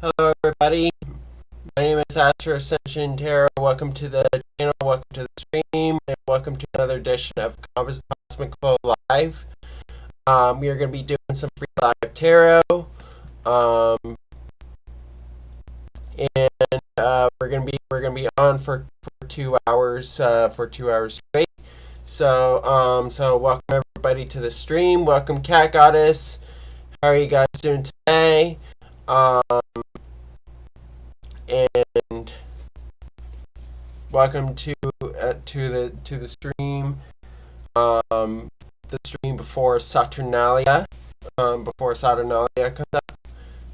Hello, everybody. My name is Astro-Ascension Tarot. Welcome to the channel, welcome to the stream, and welcome to another edition of Cosmic Flow Live. We are going to be doing some free live tarot, and we're gonna be on for 2 hours for 2 hours straight. So welcome everybody to the stream. Welcome, Cat Goddess. How are you guys doing today? And welcome to the stream. The stream before Saturnalia. Before Saturnalia comes up.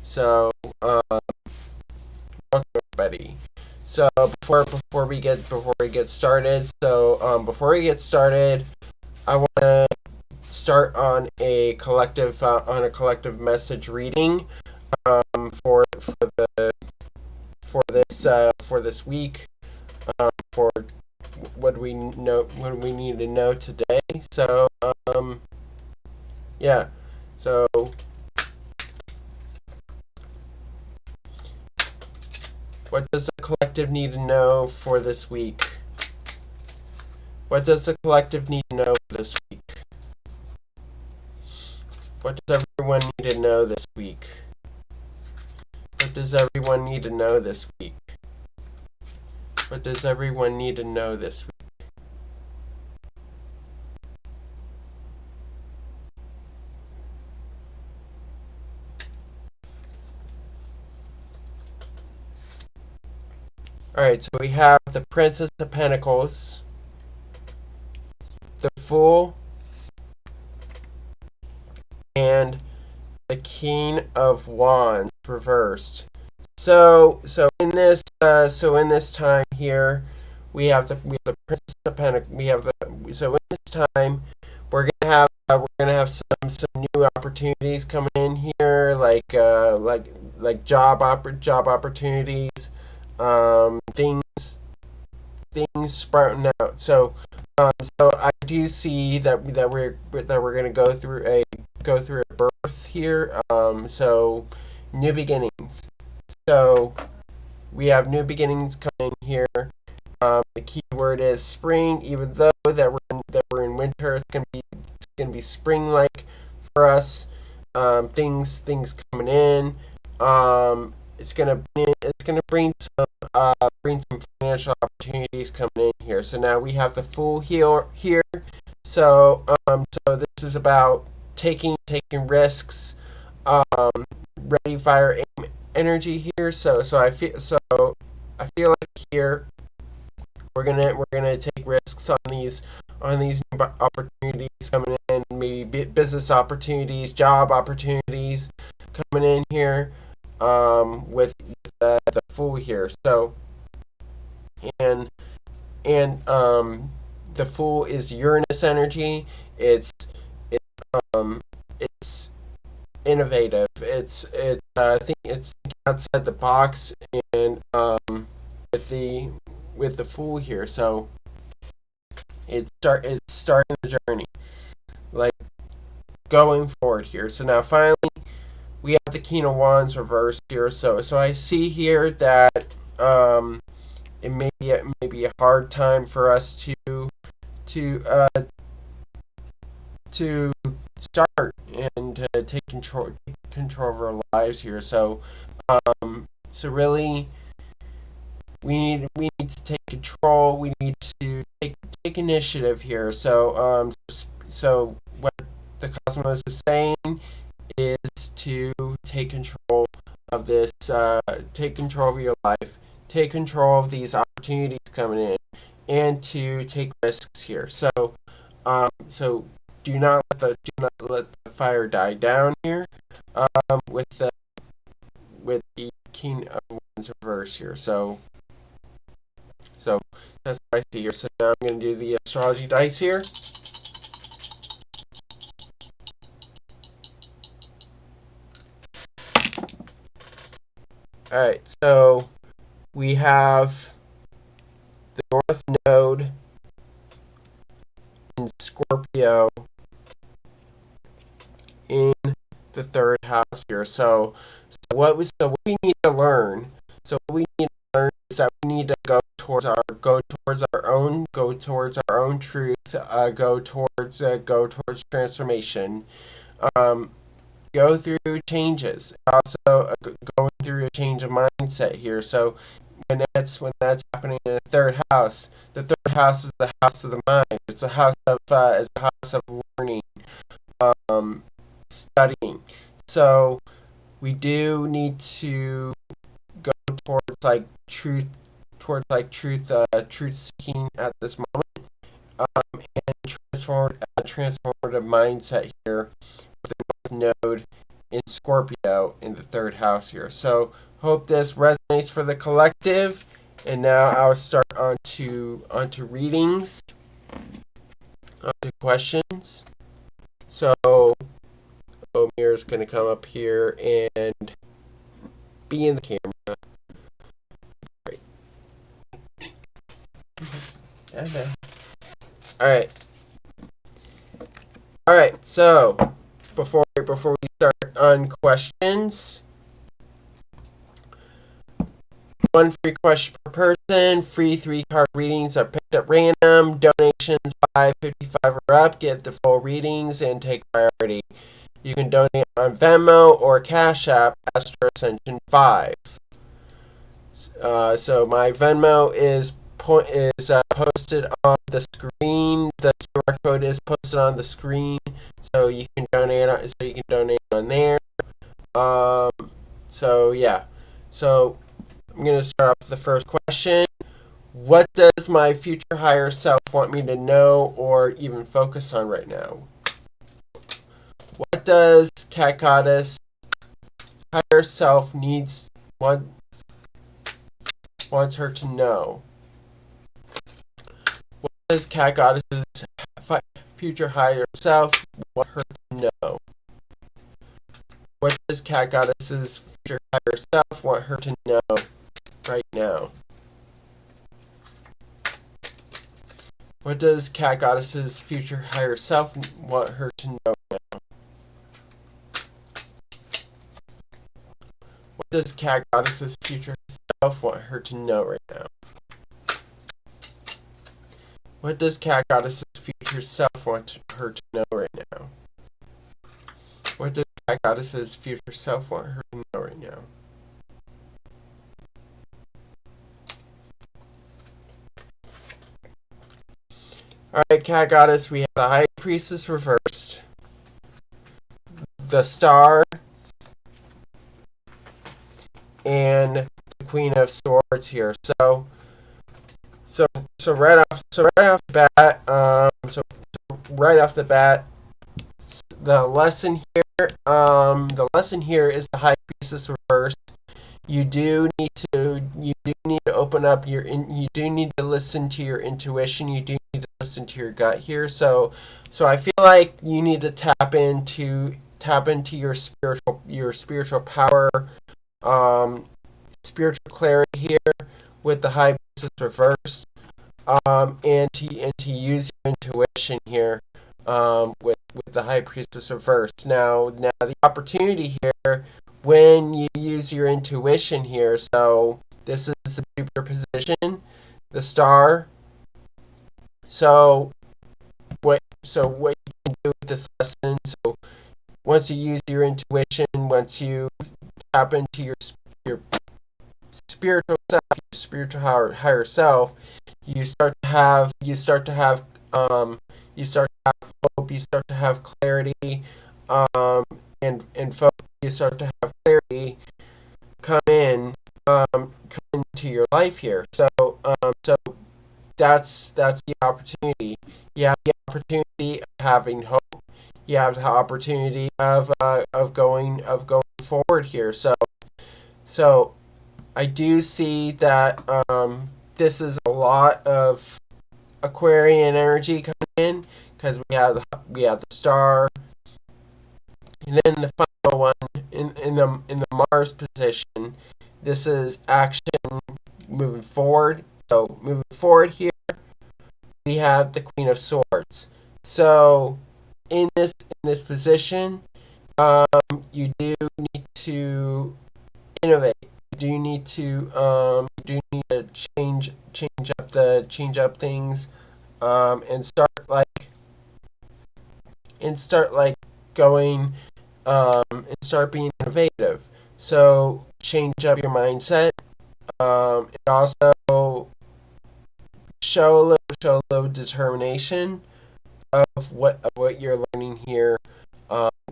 So welcome everybody. So before we get started, I want to start on a collective message reading for this week, for what we need to know today. So yeah, so what does the collective need to know for this week? What does the collective need to know this week? What does everyone need to know this week? What does everyone need to know this week? What does everyone need to know this week? Alright, so we have the Princess of Pentacles, the Fool, and the King of Wands reversed. So in this time here, we have the Princess of Pentacles. So in this time, we're gonna have some new opportunities coming in here, like job opportunities, things sprouting out. So I do see that we're gonna go through a birth here. So new beginnings. So we have new beginnings coming here. The key word is spring. Even though that we're in winter, it's gonna be spring like for us. Things coming in. It's gonna bring some financial opportunities coming in here. So now we have the Fool here. So this is about taking risks. Ready, fire, aim energy here. So I feel like here we're gonna take risks on these new opportunities coming in. Maybe business opportunities, job opportunities coming in here. With the Fool here. So and the Fool is Uranus energy. It's innovative. I think it's outside the box, and with the Fool here. So it's starting the journey, like going forward here. So now finally we have the King of Wands reversed here. So I see here that it may be a hard time for us to start and take control of our lives here. So really we need to take control. We need to take initiative here. So what the cosmos is saying is to take control of this, take control of your life, take control of these opportunities coming in, and to take risks here. So do not let the fire die down here, with the King of Wands reverse here. So that's what I see here. So now I'm going to do the astrology dice here. Alright, so we have the North Node in Scorpio in the third house here. So What we need to learn. So what we need to learn is that we need to go towards our own truth. Go towards transformation. Um, go through changes. Also, going through a change of mindset here. So when that's happening in the third house is the house of the mind. It's a house of learning, studying. So we do need to go towards truth seeking at this moment, and transformative mindset here with the North Node in Scorpio in the third house here. So hope this resonates for the collective. And now I'll start onto readings, onto questions. So Omir is going to come up here and be in the camera. Great. Okay. All right. So before we start on questions, one free question per person. Free 3-card readings are picked at random. Donations $5.55 or up get the full readings and take priority. You can donate on Venmo or Cashapp, Astro-Ascension 5. So my Venmo is posted on the screen. The QR code is posted on the screen, so you can donate on there. So yeah. So I'm going to start off with the first question. What does my future higher self want me to know or even focus on right now? What does Cat Goddess higher self wants her to know? What does Cat Goddess's future higher self want her to know? What does Cat Goddess's future higher self want her to know right now? What does Cat Goddess's future higher self want her to know now? What does Cat Goddess's future self want her to know right now? What does Cat Goddess's future self want her to know right now? What does Cat Goddess's future self want her to know right now? Alright, Cat Goddess, we have the High Priestess reversed, the Star, and the Queen of Swords here. So right off the bat, the lesson here is the High Priestess reversed. You do need to open up you do need to listen to your intuition. You do need to listen to your gut here. So I feel like you need to tap into your spiritual power, spiritual clarity here with the High Priestess reversed, and to use your intuition here, with the High Priestess reversed. Now the opportunity here when you use your intuition here. So this is the Jupiter position, the Star. So what you can do with this lesson? So once you use your intuition, once you tap into your spiritual self, your spiritual higher self, you start to have hope, you start to have clarity, and focus. You start to have clarity come into your life here. So that's the opportunity. You have the opportunity of having hope. You have the opportunity of going forward here. So I do see that this is a lot of Aquarian energy coming in, because we have the Star, and then the final one in the Mars position. This is action moving forward. So moving forward here, we have the Queen of Swords. So in this position, you do need to innovate. You do need to change up things, and start like going, and start being innovative. So change up your mindset, and also show a little determination of what you're learning here,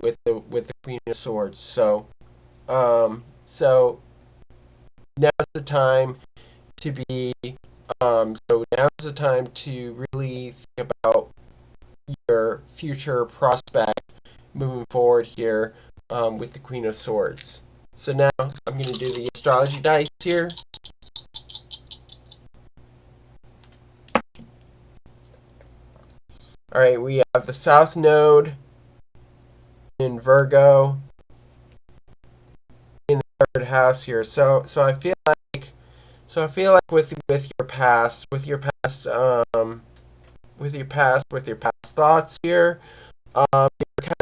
with the Queen of Swords. So now's the time to be so now's the time to really think about your future prospect moving forward here, with the Queen of Swords. So now I'm going to do the astrology dice here. All right, we have the South Node in Virgo in the third house here. So I feel like with your past thoughts here,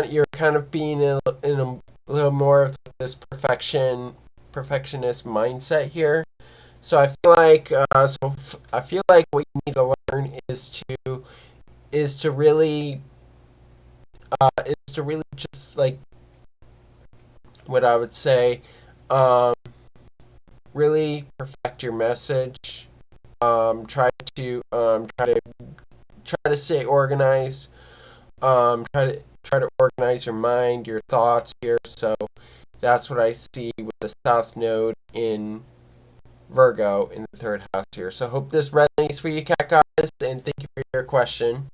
you're kind of being in a little more of this perfectionist mindset here. So I feel like what you need to learn is to really just like what I would say, um, really perfect your message. Try to stay organized. Try to organize your mind, your thoughts here. So that's what I see with the South Node in Virgo in the third house here. So hope this resonates for you, cat guys, and thank you for your question.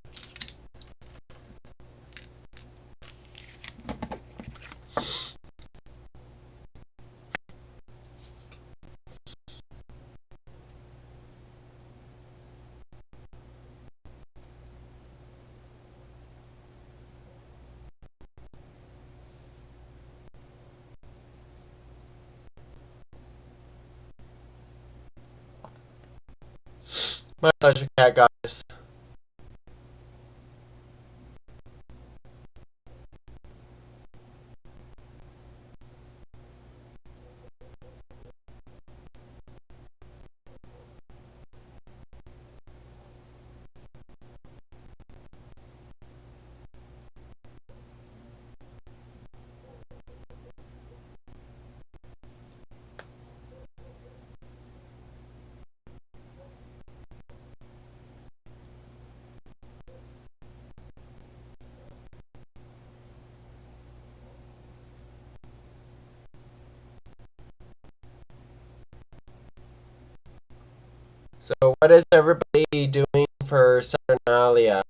My pleasure, cat guys. So what is everybody doing for Saturnalia?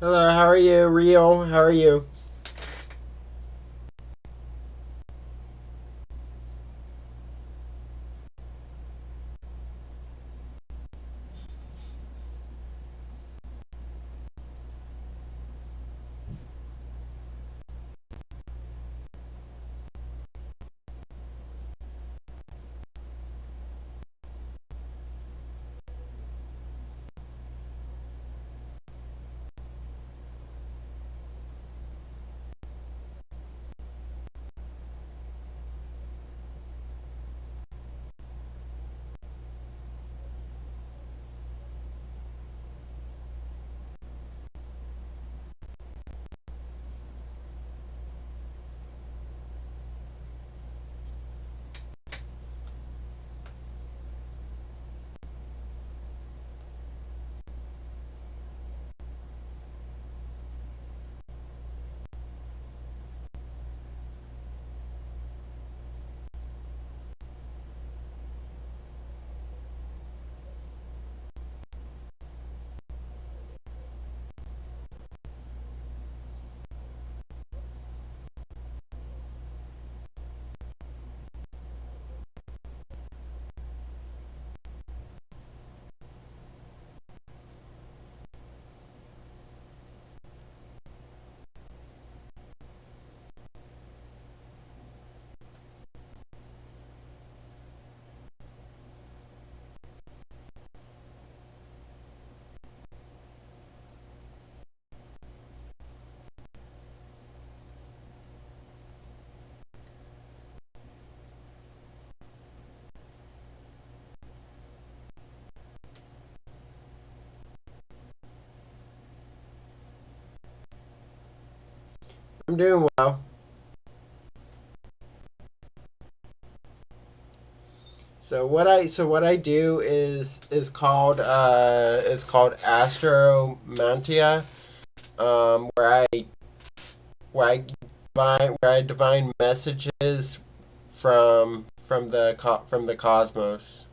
Hello, how are you, Rio? How are you? I'm doing well. So what I do is called astromantia, where I divine messages from the cosmos.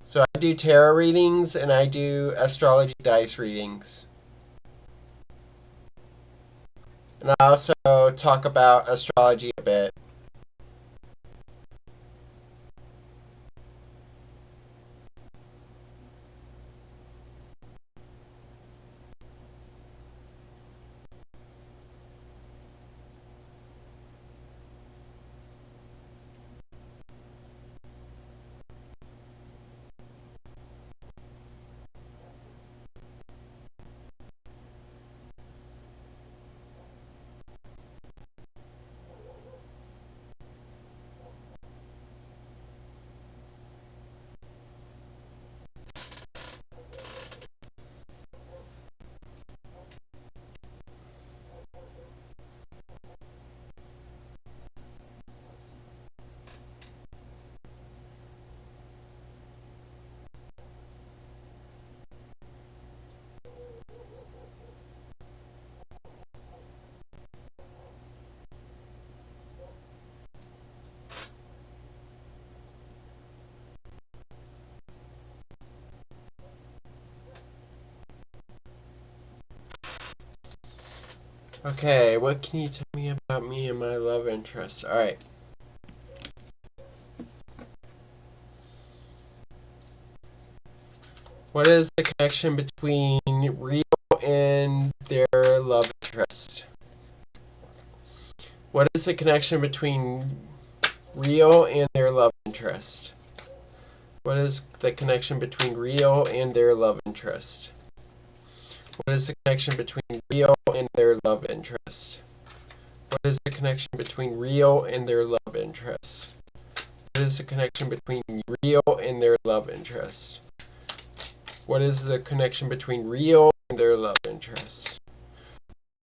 So I do tarot readings and I do astrology dice readings. And I also talk about astrology a bit. Okay, what can you tell me about me and my love interest? All right. What is the connection between Rio and their love interest? What is the connection between Rio and their love interest? What is the connection between Rio and their love interest? What is the connection between Rio and their love interest? What is the connection between Rio and their love interest? What is the connection between Rio and their love interest? What is the connection between Rio and their love interest?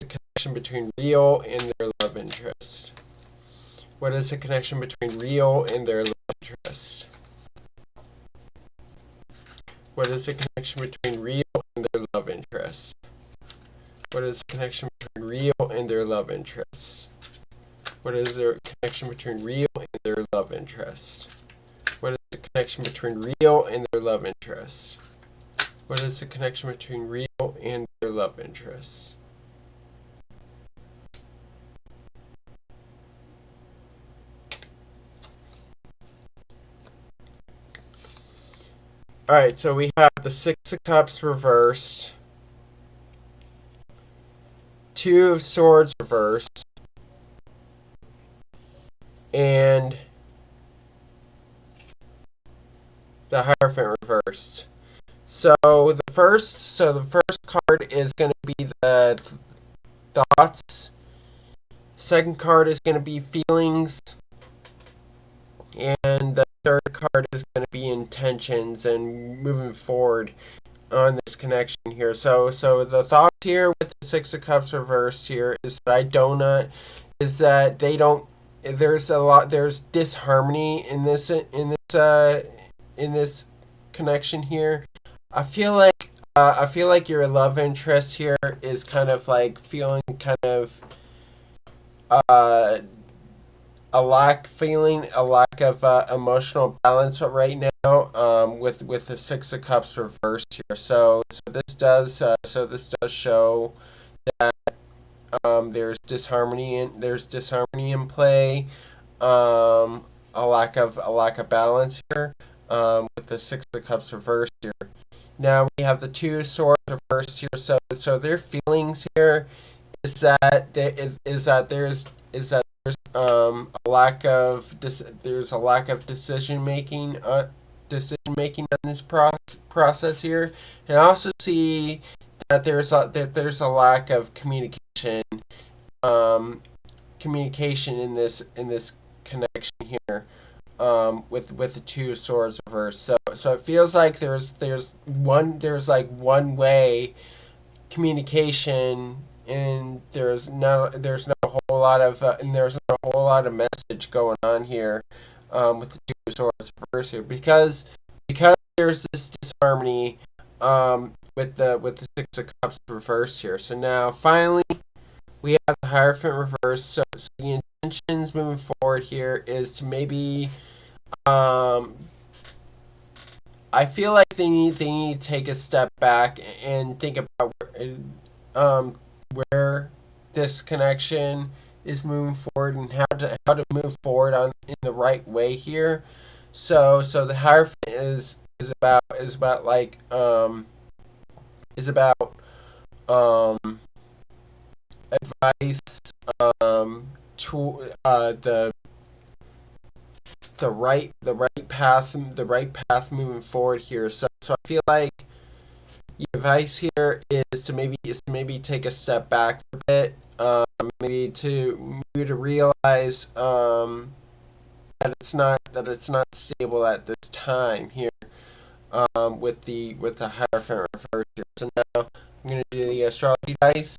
The connection between Rio and their love interest. What is the connection between Rio and their love interest? What is the connection between Rio and their love interest? What is the connection between Rio and their love interest? What is the connection between Rio and their love interest? What is the connection between Rio and their love interest? What is the connection between Rio and their love interest? Alright, so we have the Six of Cups reversed, Two of Swords reversed, and the Hierophant reversed. So the first card is going to be the thoughts. Second card is going to be feelings, and the third card is going to be intentions and moving forward on this connection here. So the thought here with the Six of Cups reversed here is that they don't. There's disharmony in this connection here. I feel like your love interest here is kind of like feeling kind of a lack of emotional balance right now, with the Six of Cups reversed here. So this does show that there's disharmony in play, a lack of balance here, with the Six of Cups reversed here. Now we have the Two of Swords reversed here. So their feelings here is that there's a lack of decision making on this process here, and I also see that there's a lack of communication in this connection here, with the Two of Swords reversed. So it feels like there's one way communication, and there's not a whole lot of message going on here, with the Two of Swords reversed here, because there's this disharmony, with the Six of Cups reversed here. So now finally we have the Hierophant reversed. So the intentions moving forward here is to maybe, I feel like they need to take a step back and think about where this connection is moving forward, and how to move forward in the right way here. So the Hierophant is about like advice, to the right path moving forward here. So I feel like the advice here is to maybe take a step back a bit, maybe to realize, that it's not stable at this time here, with the Hierophant reversed here. So now I'm going to do the astrology dice.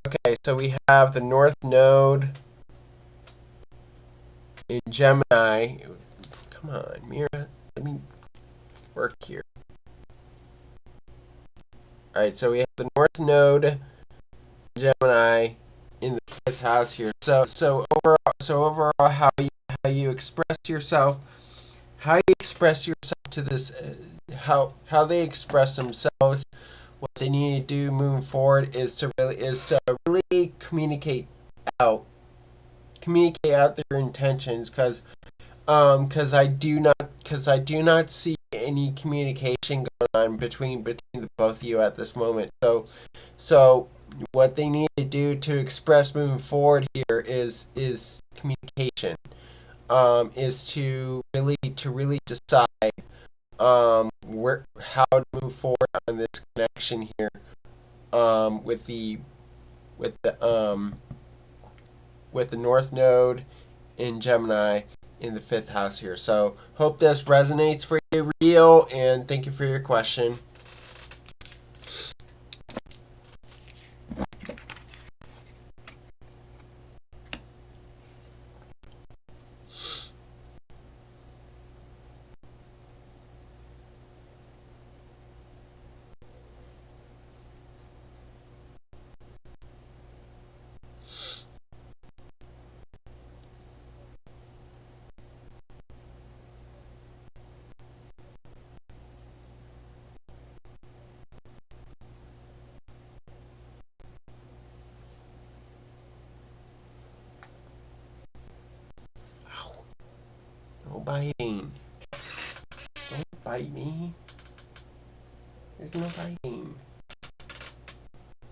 Okay, so we have the North Node in Gemini. Come on, Mira, let me work here. Alright, so we have the North Node in Gemini in the 5th house here. So overall, how you express yourself to this, how they express themselves. What they need to do moving forward is to really communicate out their intentions, because I do not see any communication going on between the both of you at this moment. So what they need to do to express moving forward here is communication. Is to really decide, how to move forward on this connection here, with the North Node in Gemini in the 5th house here. So hope this resonates for you, Rio, and thank you for your question. biting. Don't bite me. There's no biting.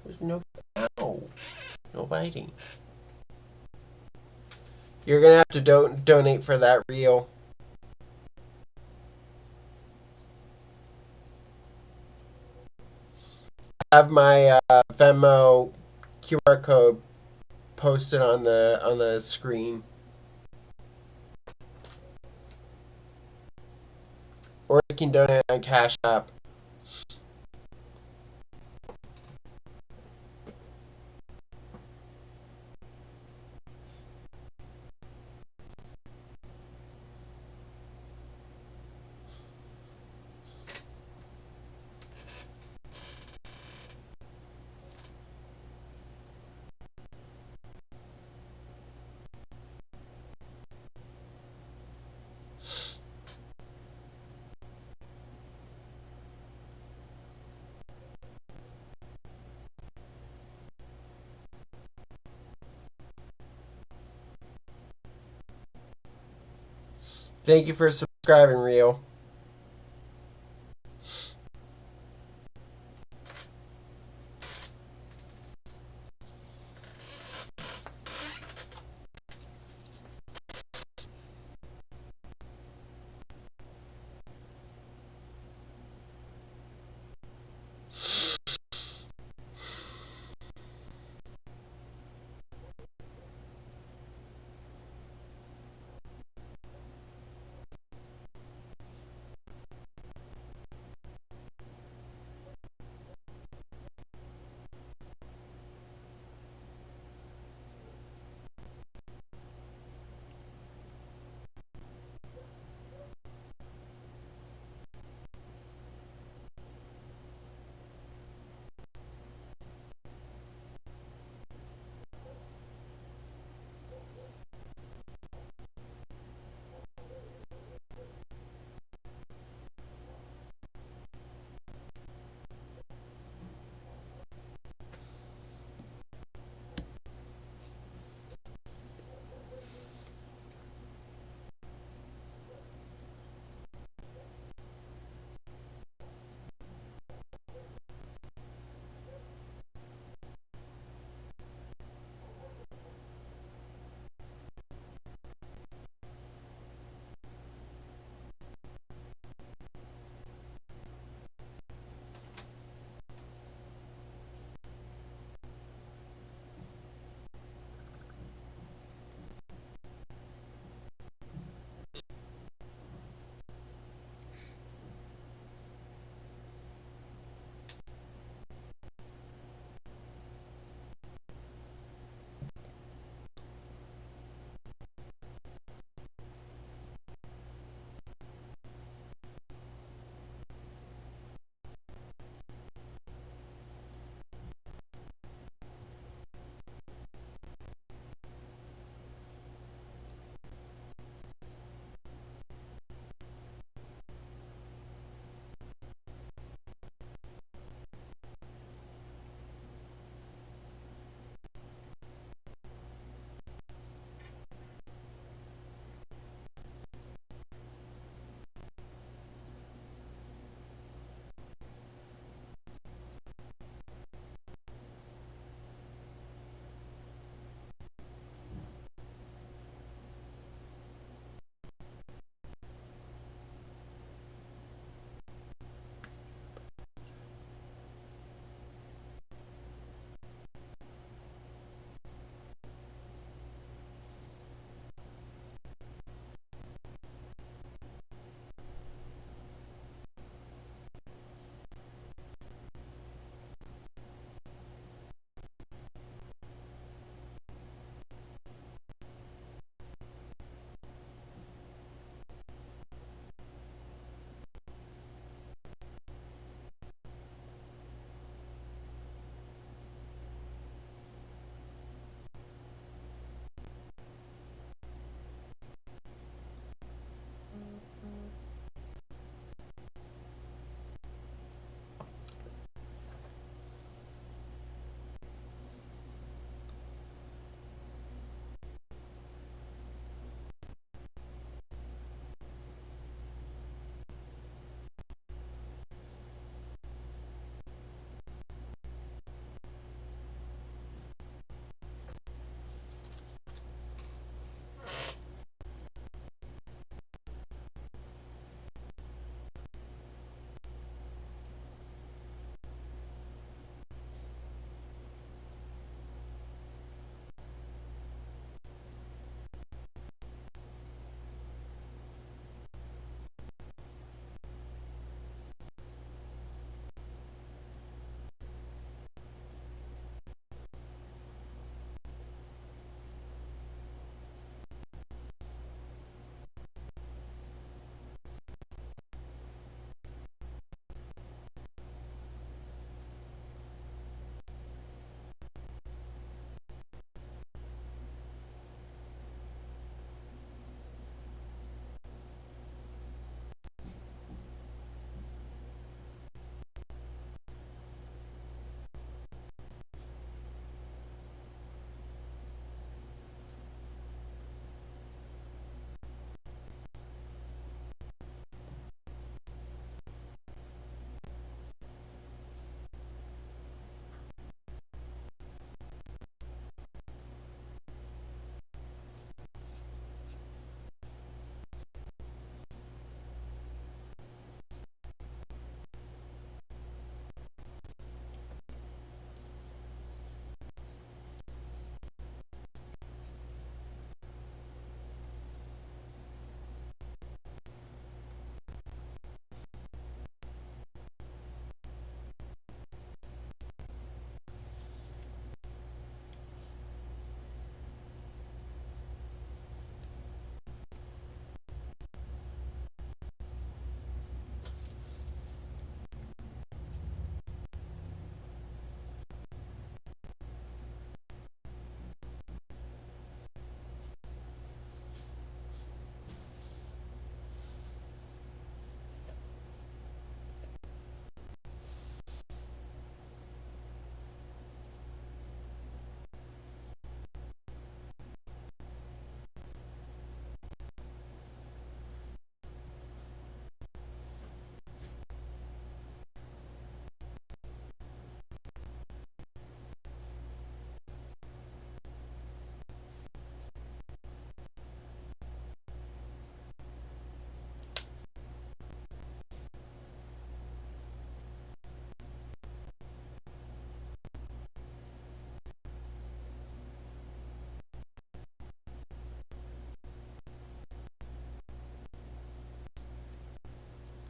There's no... Ow. No biting. You're gonna have to donate for that reel. I have my Venmo QR code posted on the screen. Or you can donate on Cashapp. Thank you for subscribing, Rio.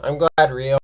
I'm glad, Rio.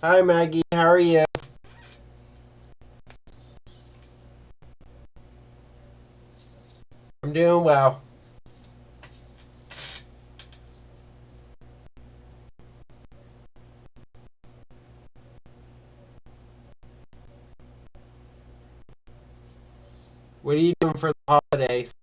Hi Maggie, how are you? I'm doing well. What are you doing for the holidays?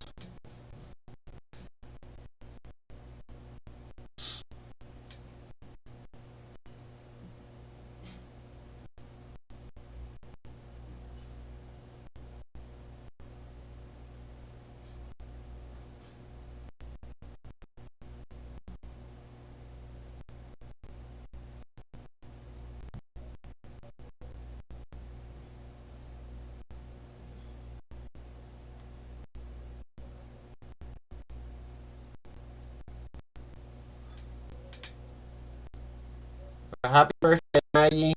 Happy birthday, Maggie.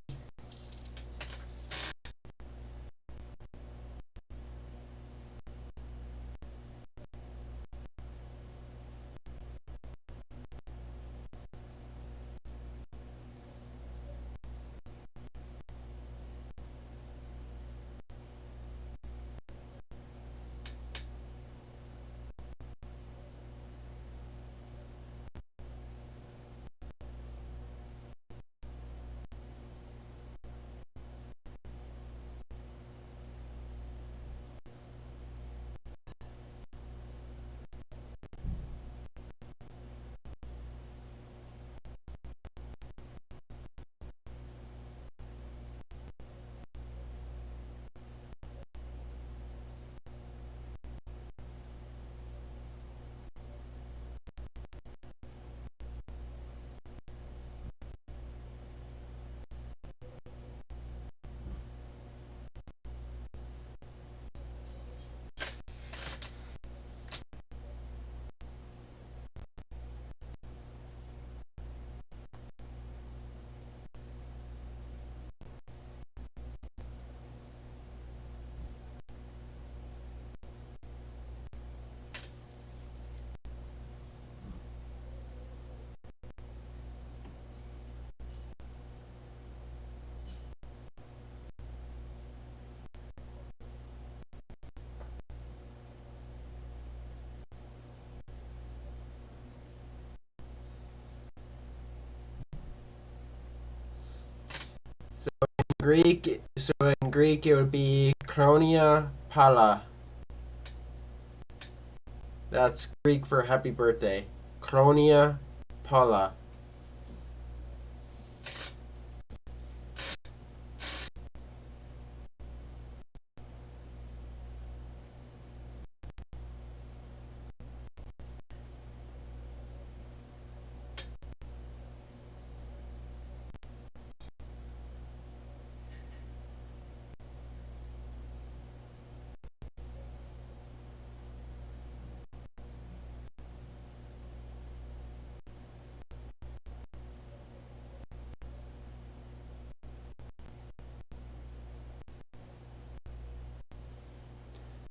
So in Greek it would be Kronia Pala. That's Greek for happy birthday. Kronia Pala.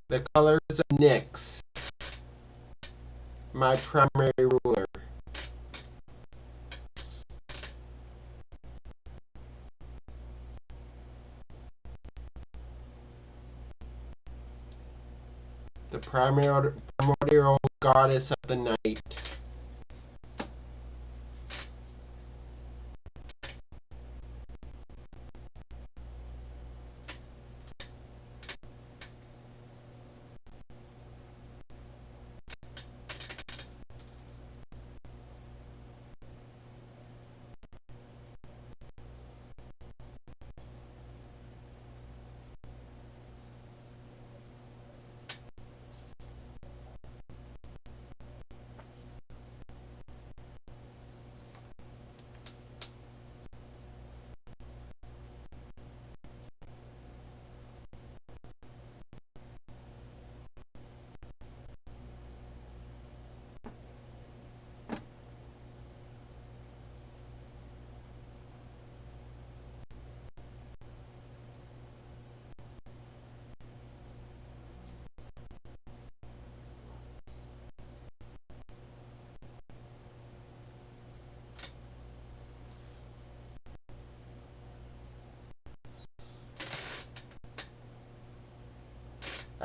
The colors of Nyx, my primary ruler. The primordial goddess of the night.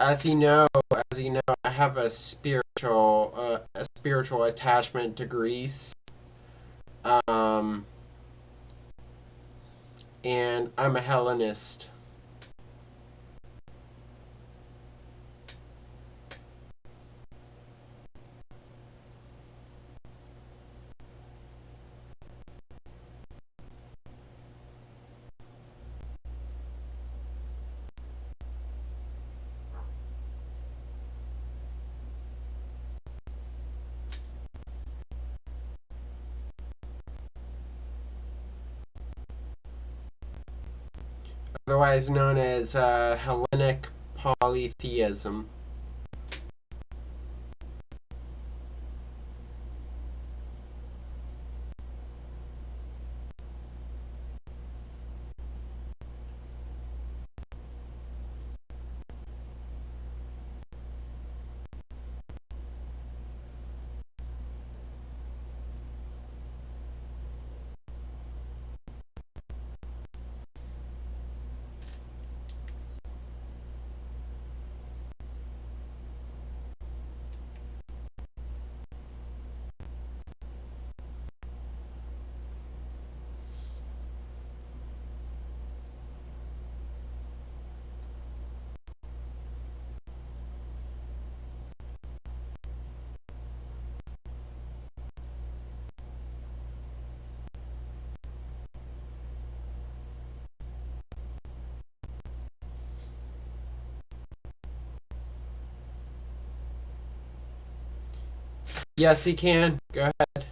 as you know, I have a spiritual attachment to Greece. Um, and I'm a Hellenist. Otherwise known as Hellenic polytheism. Yes, he can. Go ahead.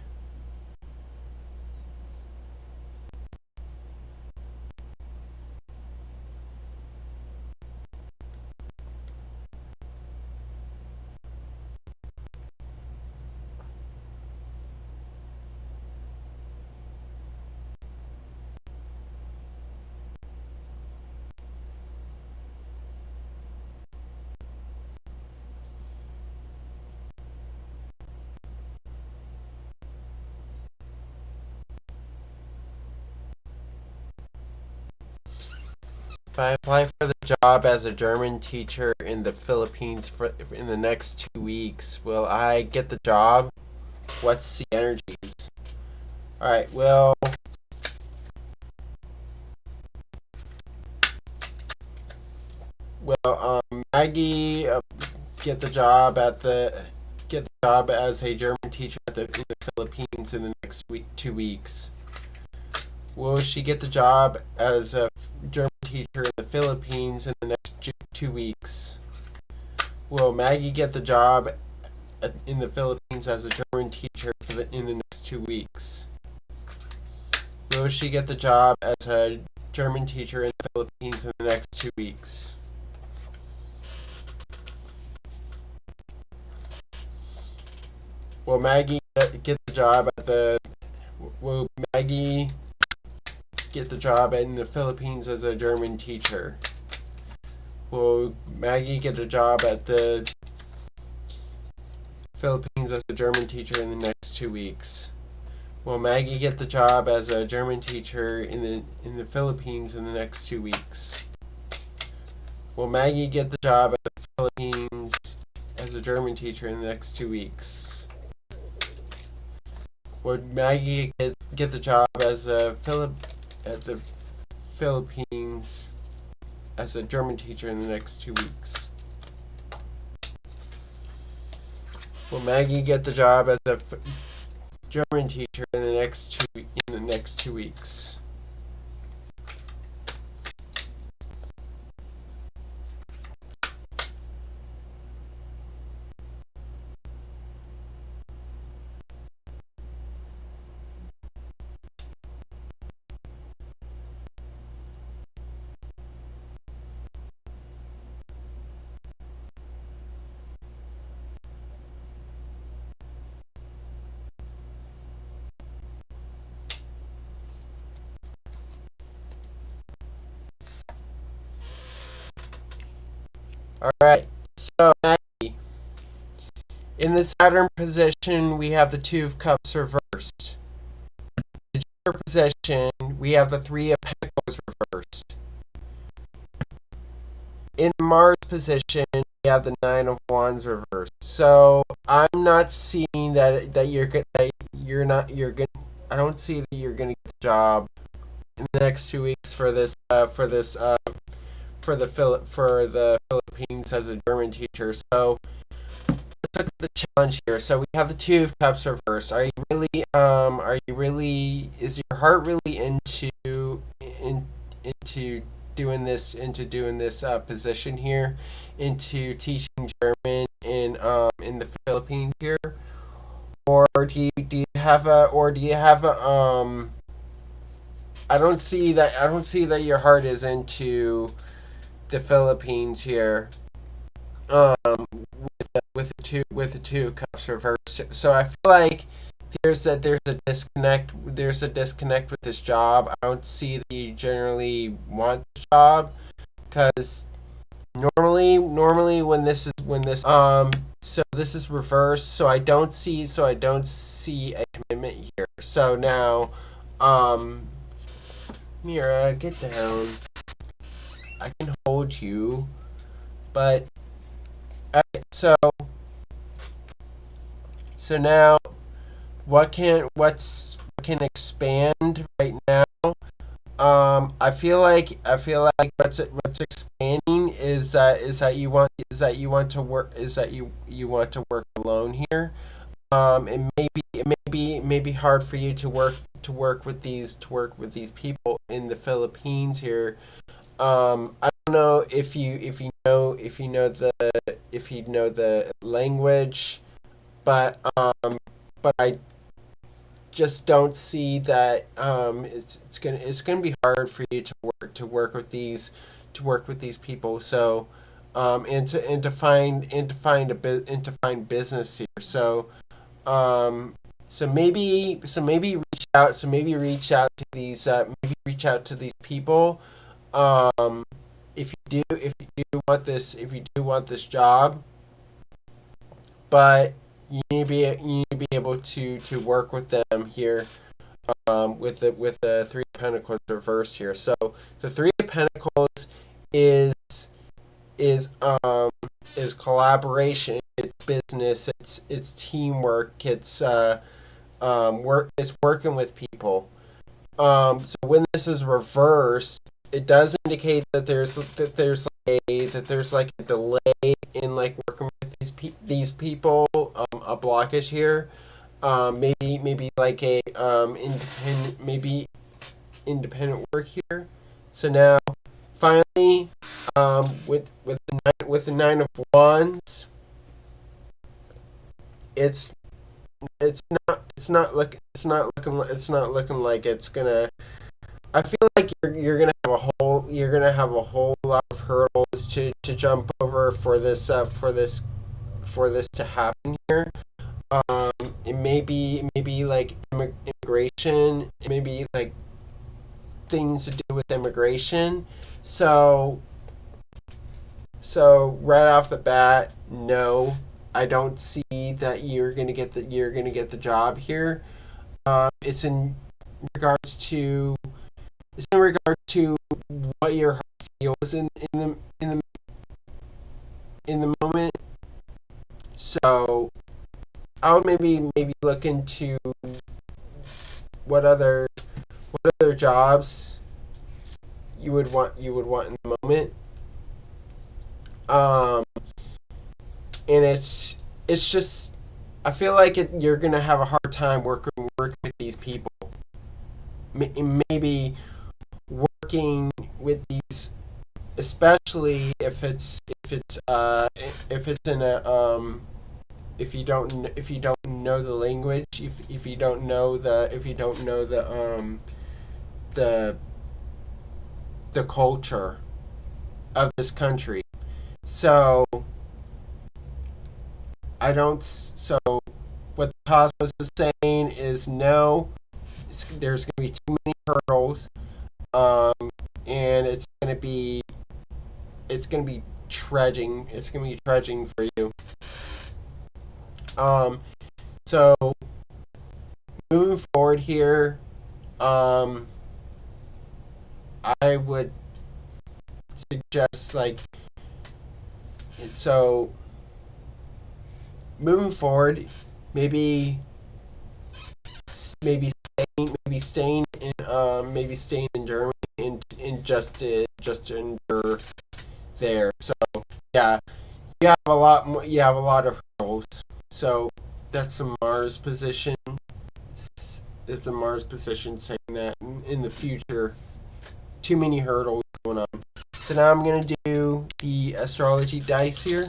If I apply for the job as a German teacher in the Philippines in the next 2 weeks, will I get the job? What's the energies? All right. Maggie get the job as a German teacher in the Philippines in the next 2 weeks. Will she get the job as a German teacher in the Philippines in the next 2 weeks? Will Maggie get the job in the Philippines as a German teacher in the next 2 weeks? Will she get the job as a German teacher in the Philippines in the next 2 weeks? Will Maggie get the job Will Maggie get the job in the Philippines as a German teacher? Will Maggie get a job at the Philippines as a German teacher in the next 2 weeks? Will Maggie get the job as a German teacher in the Philippines in the next 2 weeks? Will Maggie get the job at the Philippines as a German teacher in the next 2 weeks? Would Maggie get the job as at the Philippines as a German teacher in the next 2 weeks? Will Maggie get the job as a German teacher in the next 2 weeks? All right. So Maggie, in the Saturn position, we have the Two of Cups reversed. In the Jupiter position, we have the Three of Pentacles reversed. In the Mars position, we have the Nine of Wands reversed. So I'm not seeing that you're not you're gonna. I don't see that you're gonna get the job in the next 2 weeks for this for the Philippines as a German teacher. So let's look at the challenge here. So we have the Two of Cups reversed. Is your heart really into doing this position here, into teaching German in the Philippines here? Or do you have a I don't see that your heart is into the Philippines here. With the two cups reversed. So I feel like there's a disconnect. There's a disconnect with this job. I don't see that you generally want the job, because normally when this so this is reversed. So I don't see a commitment here. So now, Mira, get down. I can hold you, but so now what can expand right now? I feel like what's expanding is that you want to work alone here. It may be hard for you to work with these people in the Philippines here. I don't know if you know the language, but I just don't see that it's gonna be hard for you to work with these people. So and to find business here. Maybe reach out to these people. Um, if you do want this job, but you need to be able to work with them here, with the Three of Pentacles reverse here. So the Three of Pentacles is is um is collaboration, it's business, it's teamwork, it's working with people. So when this is reversed, it does indicate that there's like a delay in like working with these people, a blockage here. Maybe like a independent work here. So now, finally, with the Nine of Wands, it's it's not looking like it's gonna. I feel like you're gonna have a whole lot of hurdles to jump over for this to happen here. It may be like immigration. It may be like things to do with immigration. So right off the bat, no, I don't see that you're gonna get the job here. It's in regards to what your heart feels in the moment. So I would maybe look into what other jobs you would want in the moment. Um, and it's just, I feel like you're gonna have a hard time working with these people. Maybe working with these, especially if it's in a if you don't know the language, if you don't know the the culture of this country. So I don't. So what the cosmos is saying is no. There's going to be too many hurdles, and it's going to be trudging. It's going to be trudging for you. So moving forward here, I would suggest like So moving forward, maybe maybe staying in Germany and just to endure there. So yeah, you have a lot more, you have a lot of hurdles. So that's the Mars position. It's a Mars position saying that in the future, too many hurdles going on. So now I'm gonna do the astrology dice here.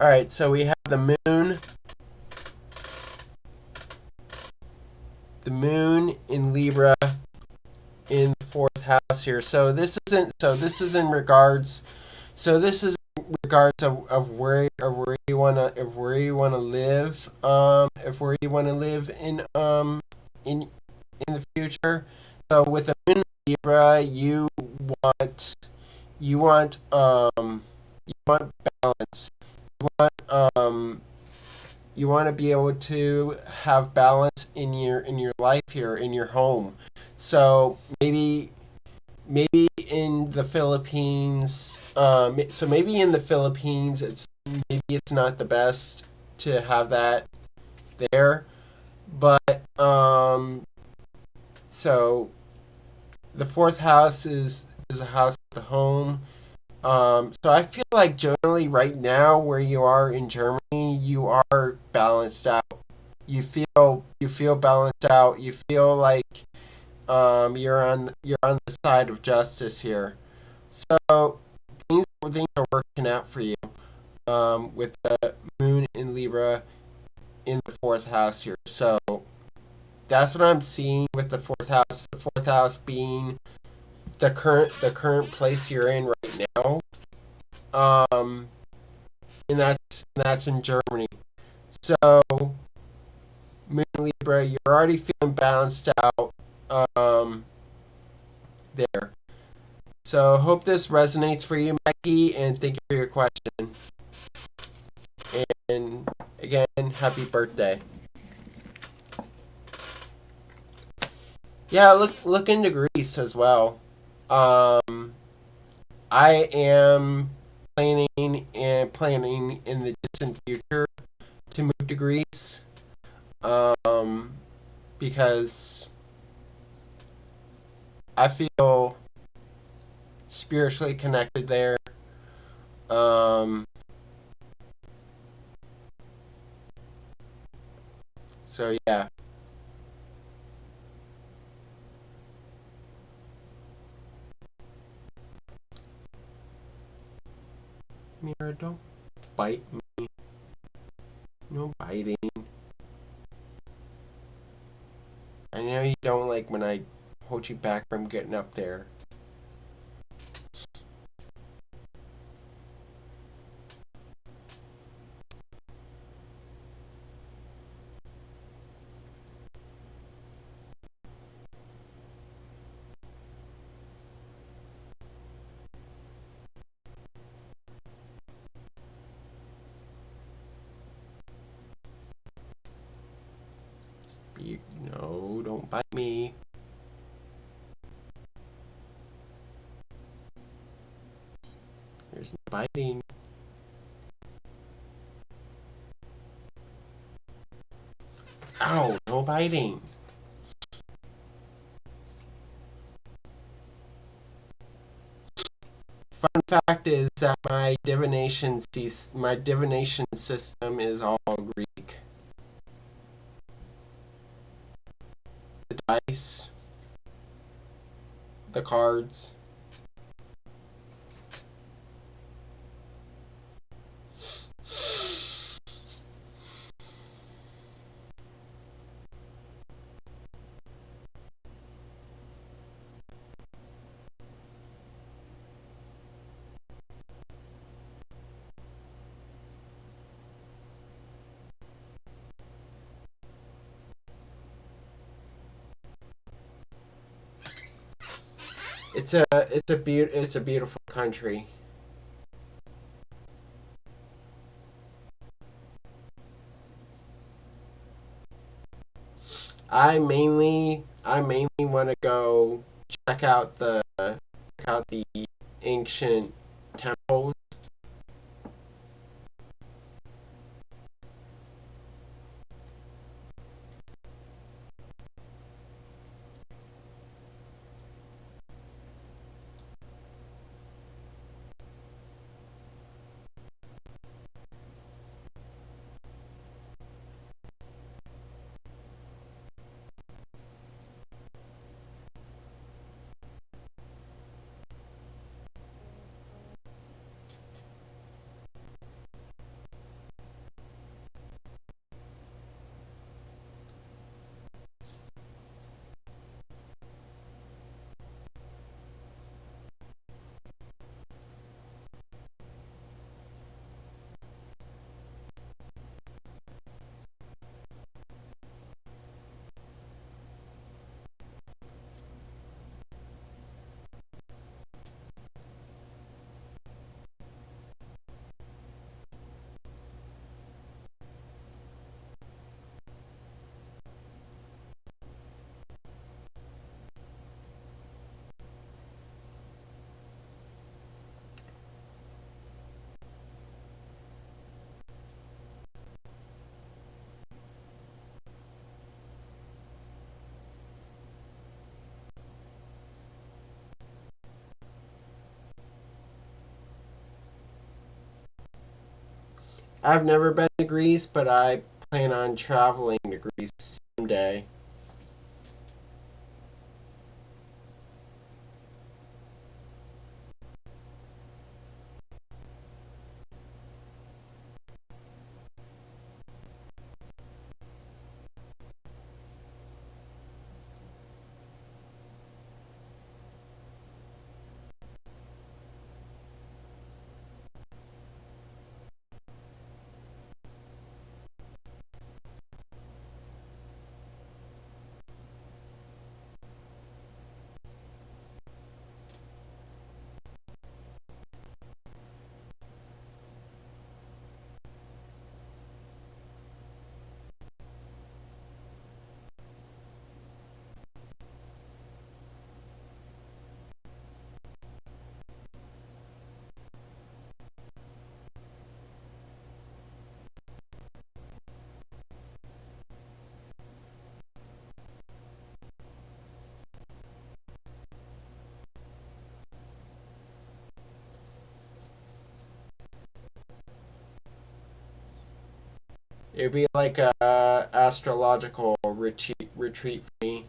All right, so we have the moon in Libra in the fourth house here. This is in regards. So this is in regards of where you wanna live. If where you wanna live in the future. So with the moon in Libra, want you want you want balance. You want you want to be able to have balance in your life here in your home. So maybe in the Philippines, so maybe in the Philippines, it's not the best to have that there, but so the fourth house is a house of the home. So I feel like generally right now where you are in Germany, you are balanced out. You feel balanced out. You feel like you're on the side of justice here. So things are working out for you. With the moon in Libra in the fourth house here. So that's what I'm seeing with the fourth house. The fourth house being the current place you're in right now. Um, and that's in Germany. So Moon Libra, you're already feeling balanced out there. So hope this resonates for you, Maggie, and thank you for your question. And again, happy birthday. Yeah, look into Greece as well. Um, I am planning in the distant future to move to Greece. Um, because I feel spiritually connected there. Um, so yeah. Mira, don't bite me. No biting. I know you don't like when I hold you back from getting up there. You, no, don't bite me. There's no biting. Ow, no biting. Fun fact is that my divination system is all Greek. The dice, the cards. It's a beautiful country. I mainly I mainly want to go check out the ancient temples. I've never been to Greece, but I plan on traveling to Greece someday. It'd be like a astrological retreat for me.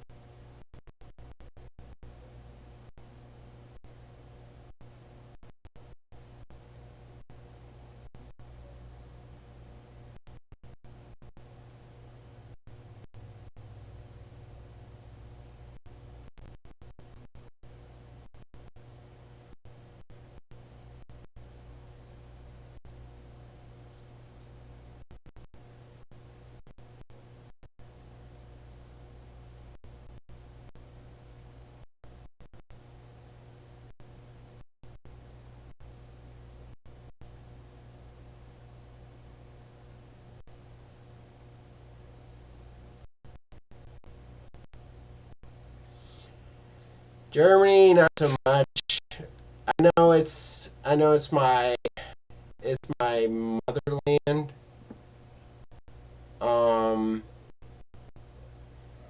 Germany, not so much. I know it's my motherland. Um,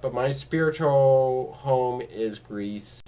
but my spiritual home is Greece.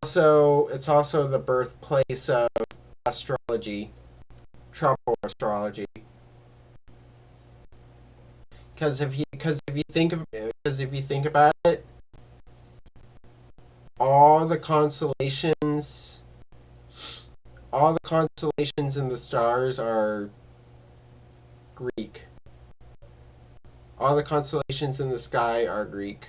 it's also the birthplace of astrology, tropical astrology. Because if you think about it, all the constellations, all the constellations in the stars are Greek. All the constellations in the sky are Greek.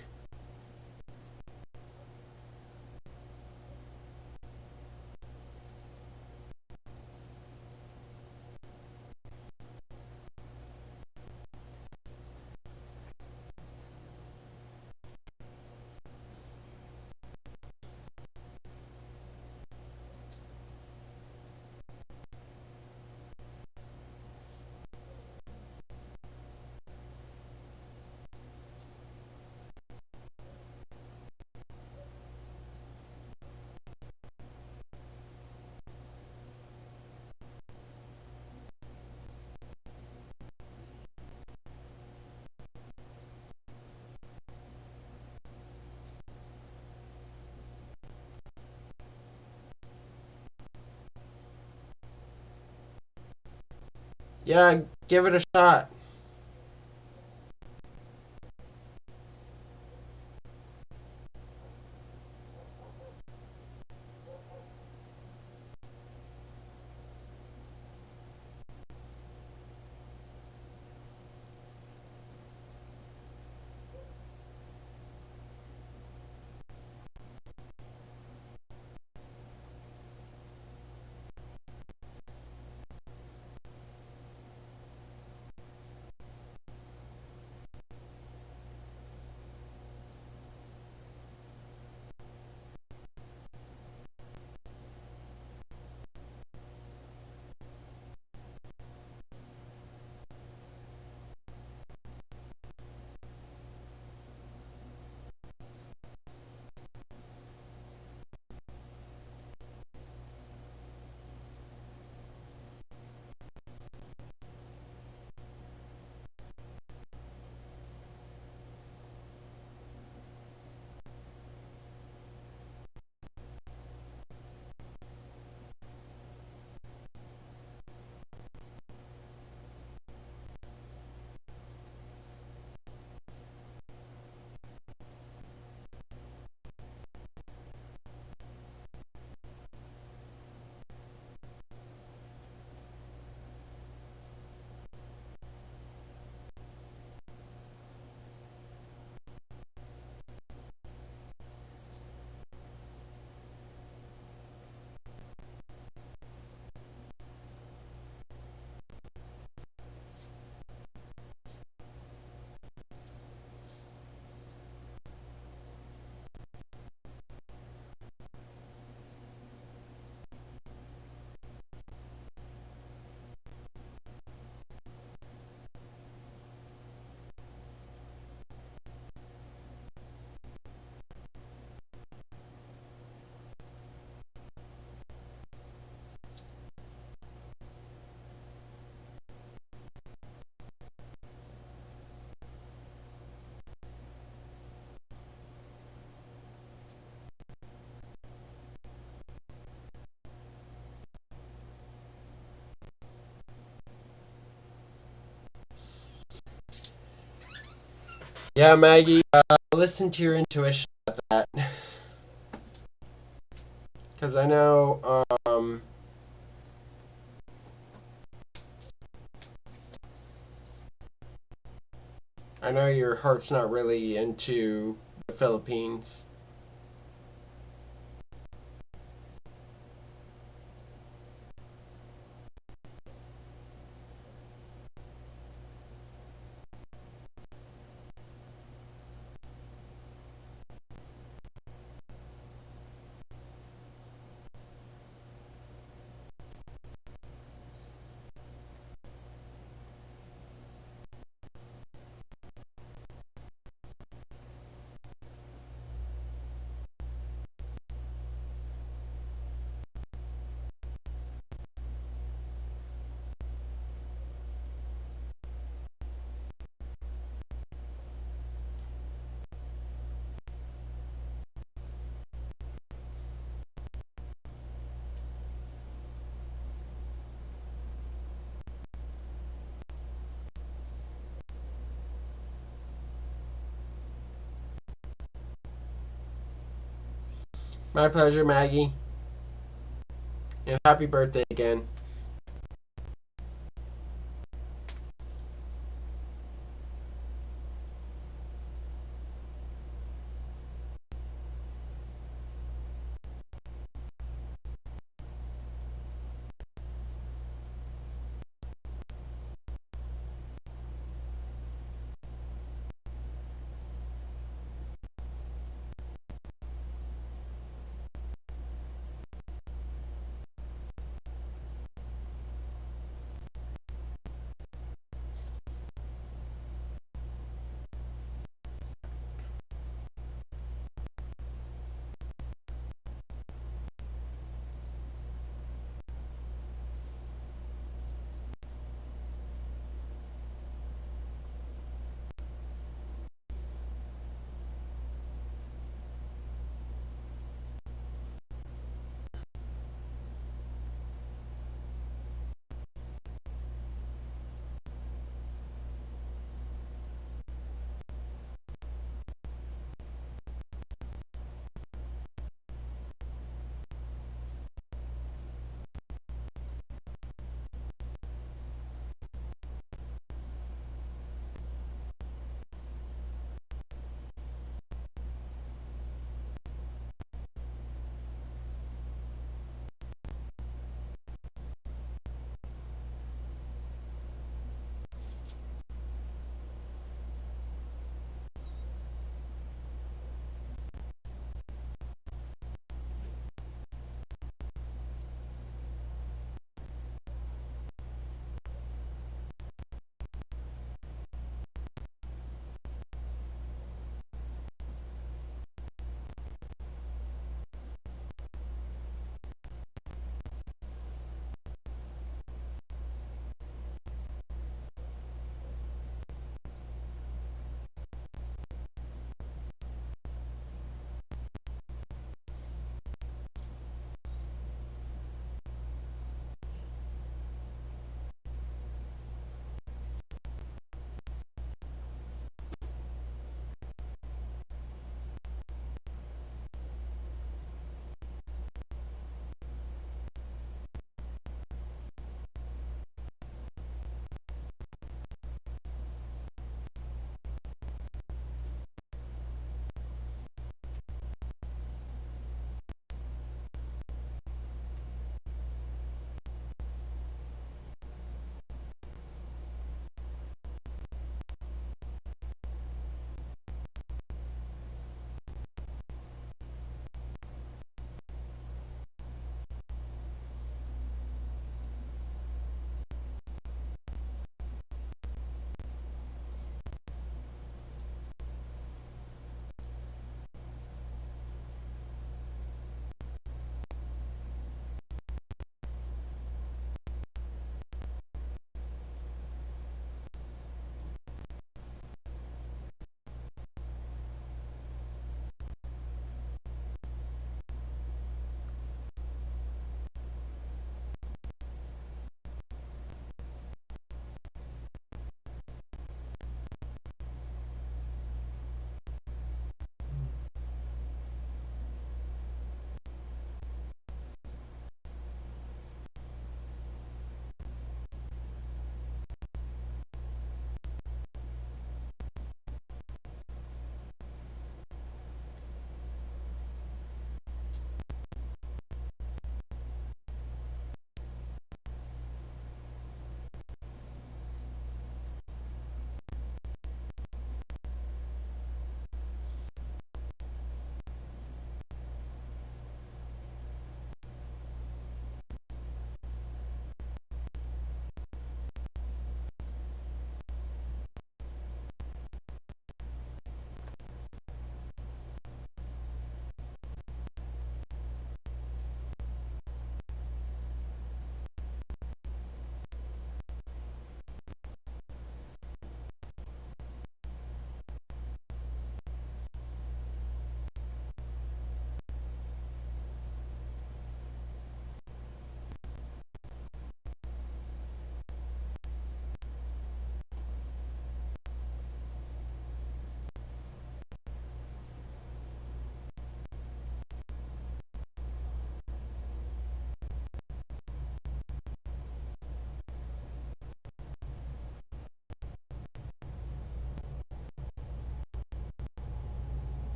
Yeah, give it a shot. Yeah, Maggie, listen to your intuition about that. Because I know your heart's not really into the Philippines. My pleasure, Maggie. And happy birthday again.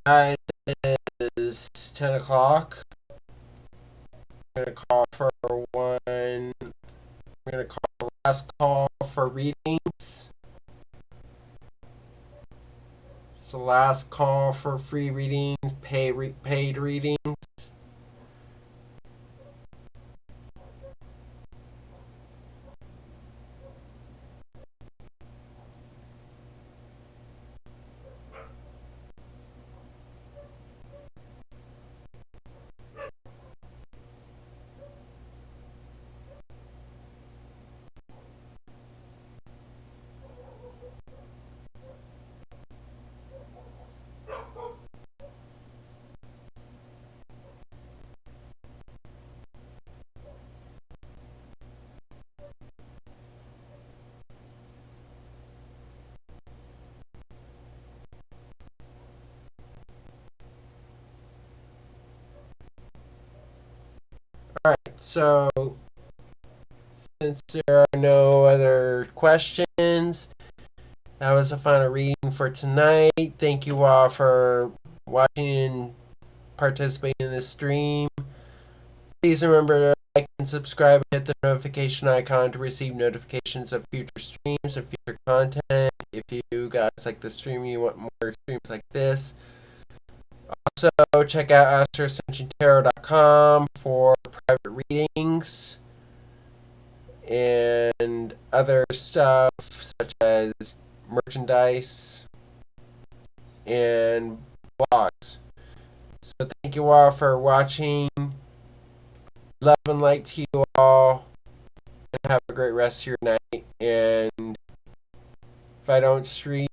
Guys, it is 10 o'clock. I'm going to call for one. I'm going to call the last call for readings. It's the last call for free readings, paid readings. Alright, so since there are no other questions, that was the final reading for tonight. Thank you all for watching and participating in this stream. Please remember to like and subscribe and hit the notification icon to receive notifications of future streams, of future content. If you guys like the stream, you want more streams like this. Also, check out Astro-Ascension for private readings and other stuff such as merchandise and blogs. So thank you all for watching. Love and light to you all, and have a great rest of your night. And if I don't stream